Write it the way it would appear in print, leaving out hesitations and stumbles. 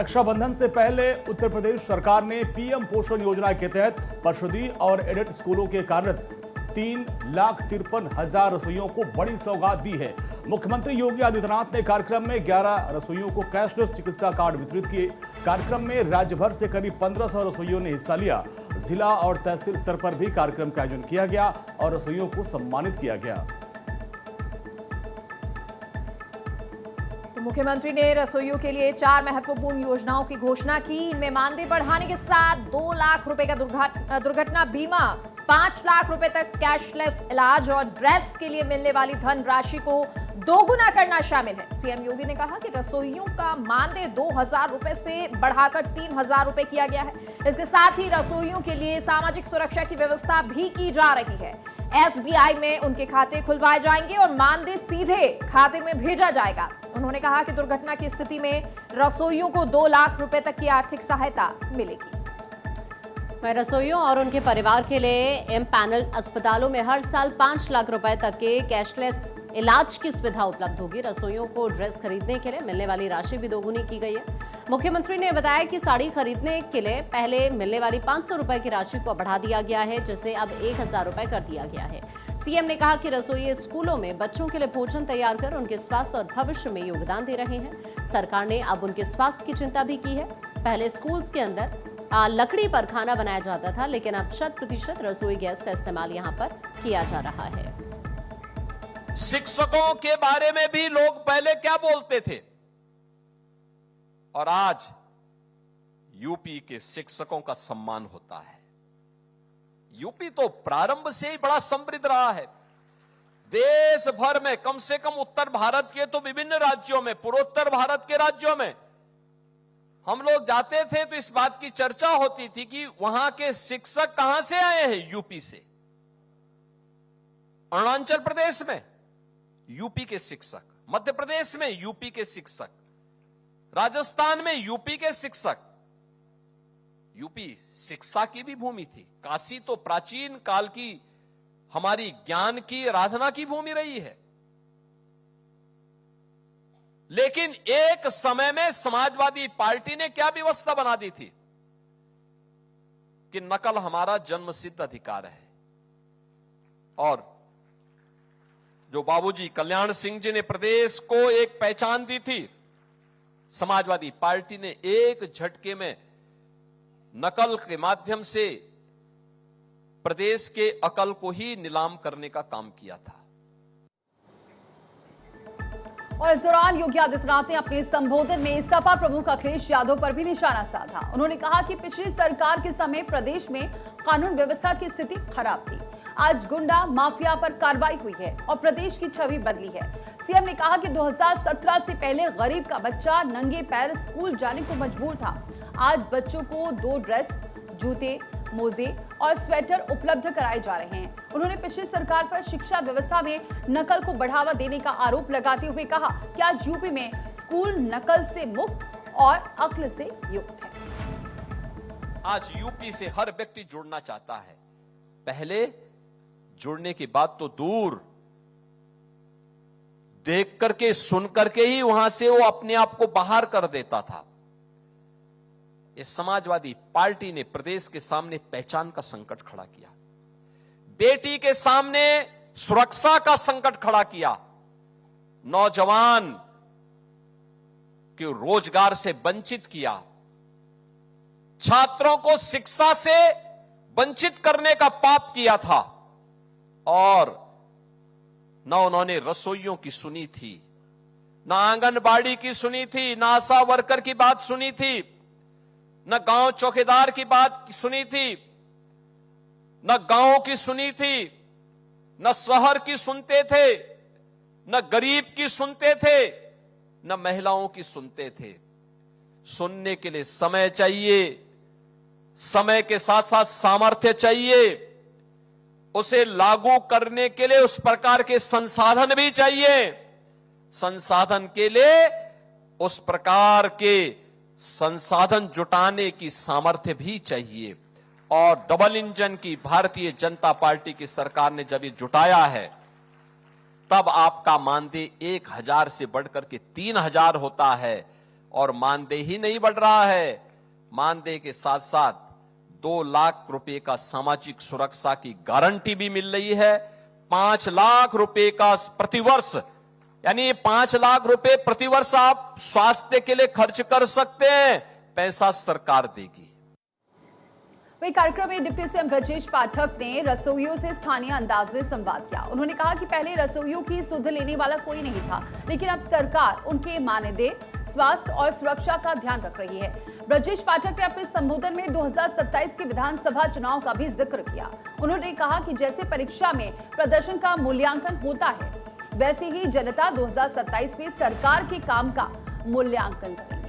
रक्षाबंधन से पहले उत्तर प्रदेश सरकार ने पीएम पोषण योजना के तहत परिषदीय और एडेड स्कूलों के कार्यरत 3,53,000 रसोइयों को बड़ी सौगात दी है। मुख्यमंत्री योगी आदित्यनाथ ने कार्यक्रम में 11 रसोइयों को कैशलेस चिकित्सा कार्ड वितरित किए। कार्यक्रम में राज्य भर से करीब 1500 रसोइयों ने हिस्सा लिया। जिला और तहसील स्तर पर भी कार्यक्रम का आयोजन किया गया और रसोइयों को सम्मानित किया गया। मुख्यमंत्री ने रसोइयों के लिए 4 महत्वपूर्ण योजनाओं की घोषणा की। इनमें मानदेय बढ़ाने के साथ 2 लाख रुपए का दुर्घटना बीमा, 5 लाख रुपए तक कैशलेस इलाज और ड्रेस के लिए मिलने वाली धन राशि को दोगुना करना शामिल है। सीएम योगी ने कहा कि रसोइयों का मानदेय 2,000 रुपए से बढ़ाकर 3,000 रुपए किया गया है। इसके साथ ही रसोइयों के लिए सामाजिक सुरक्षा की व्यवस्था भी की जा रही है। एसबीआई में उनके खाते खुलवाए जाएंगे और मानदेय सीधे खाते में भेजा जाएगा। उन्होंने कहा कि दुर्घटना की स्थिति में रसोइयों को 2 लाख रुपए तक की आर्थिक सहायता मिलेगी। रसोइयों और उनके परिवार के लिए एम पैनल अस्पतालों में हर साल 5 लाख रुपए तक के कैशलेस इलाज की सुविधा उपलब्ध होगी। रसोइयों को ड्रेस खरीदने के लिए मिलने वाली राशि भी दोगुनी की गई है। मुख्यमंत्री ने बताया कि साड़ी खरीदने के लिए पहले मिलने वाली 500 रुपए की राशि को बढ़ा दिया गया है, जिसे अब 1,000 रुपए कर दिया गया है। सीएम ने कहा कि रसोई स्कूलों में बच्चों के लिए भोजन तैयार कर उनके स्वास्थ्य और भविष्य में योगदान दे रहे हैं। सरकार ने अब उनके स्वास्थ्य की चिंता भी की है। पहले स्कूल्स के अंदर लकड़ी पर खाना बनाया जाता था, लेकिन अब 100% रसोई गैस का इस्तेमाल यहां पर किया जा रहा है। शिक्षकों के बारे में भी लोग पहले क्या बोलते थे और आज यूपी के शिक्षकों का सम्मान होता है। यूपी तो प्रारंभ से ही बड़ा समृद्ध रहा है। देश भर में, कम से कम उत्तर भारत के तो विभिन्न राज्यों में, पूर्वोत्तर भारत के राज्यों में हम लोग जाते थे तो इस बात की चर्चा होती थी कि वहां के शिक्षक कहां से आए हैं। यूपी से। अरुणाचल प्रदेश में यूपी के शिक्षक, मध्य प्रदेश में यूपी के शिक्षक, राजस्थान में यूपी के शिक्षक। यूपी शिक्षा की भी भूमि थी। काशी तो प्राचीन काल की हमारी ज्ञान की आराधना की भूमि रही है। लेकिन एक समय में समाजवादी पार्टी ने क्या व्यवस्था बना दी थी कि नकल हमारा जन्मसिद्ध अधिकार है। और जो बाबूजी कल्याण सिंह जी ने प्रदेश को एक पहचान दी थी, समाजवादी पार्टी ने एक झटके में नकल के माध्यम से प्रदेश के अकल को ही नीलाम करने का काम किया था। और इस दौरान योगी आदित्यनाथ ने अपने संबोधन में सपा प्रमुख अखिलेश यादव पर भी निशाना साधा। उन्होंने कहा कि पिछली सरकार के समय प्रदेश में कानून व्यवस्था की स्थिति खराब थी। आज गुंडा माफिया पर कार्रवाई हुई है और प्रदेश की छवि बदली है। सीएम ने कहा कि 2017 से पहले गरीब का बच्चा नंगे पैर स्कूल जाने को मजबूर था। आज बच्चों को 2 ड्रेस, जूते, मोजे और स्वेटर उपलब्ध कराए जा रहे हैं। उन्होंने पिछली सरकार पर शिक्षा व्यवस्था में नकल को बढ़ावा देने का आरोप लगाते हुए कहा कि आज यूपी में स्कूल नकल से मुक्त और अक्ल से युक्त है। आज यूपी से हर व्यक्ति जुड़ना चाहता है। पहले जुड़ने की बात तो दूर, देख करके सुन करके ही वहां से वो अपने आप को बाहर कर देता था। इस समाजवादी पार्टी ने प्रदेश के सामने पहचान का संकट खड़ा किया, बेटी के सामने सुरक्षा का संकट खड़ा किया, नौजवान के रोजगार से वंचित किया, छात्रों को शिक्षा से वंचित करने का पाप किया था। और न उन्होंने रसोइयों की सुनी थी, न आंगनबाड़ी की सुनी थी, न आशा वर्कर की बात सुनी थी, न गांव चौकीदार की बात सुनी थी, न गांव की सुनी थी, न शहर की सुनते थे, न गरीब की सुनते थे, न महिलाओं की सुनते थे। सुनने के लिए समय चाहिए, समय के साथ साथ सामर्थ्य चाहिए, उसे लागू करने के लिए उस प्रकार के संसाधन भी चाहिए। संसाधन के लिए उस प्रकार के संसाधन जुटाने की सामर्थ्य भी चाहिए। और डबल इंजन की भारतीय जनता पार्टी की सरकार ने जब ये जुटाया है, तब आपका मानदेय 1,000 से बढ़कर के 3,000 होता है। और मानदेय ही नहीं बढ़ रहा है, मानदेय के साथ साथ 2 लाख रुपए का सामाजिक सुरक्षा की गारंटी भी मिल रही है। 5 लाख रुपए का प्रतिवर्ष, यानी 5 लाख रुपए प्रतिवर्ष आप स्वास्थ्य के लिए खर्च कर सकते हैं, पैसा सरकार देगी। वही कार्यक्रम में डिप्टी सीएम ब्रजेश पाठक ने रसोइयों से स्थानीय अंदाज में संवाद किया। उन्होंने कहा कि पहले रसोइयों की सुध लेने वाला कोई नहीं था, लेकिन अब सरकार उनके मानदेय, स्वास्थ्य और सुरक्षा का ध्यान रख रही है। ब्रजेश पाठक ने अपने संबोधन में 2027 के विधानसभा चुनाव का भी जिक्र किया। उन्होंने कहा कि जैसे परीक्षा में प्रदर्शन का मूल्यांकन होता है, वैसे ही जनता 2027 में सरकार के काम का मूल्यांकन करेगी।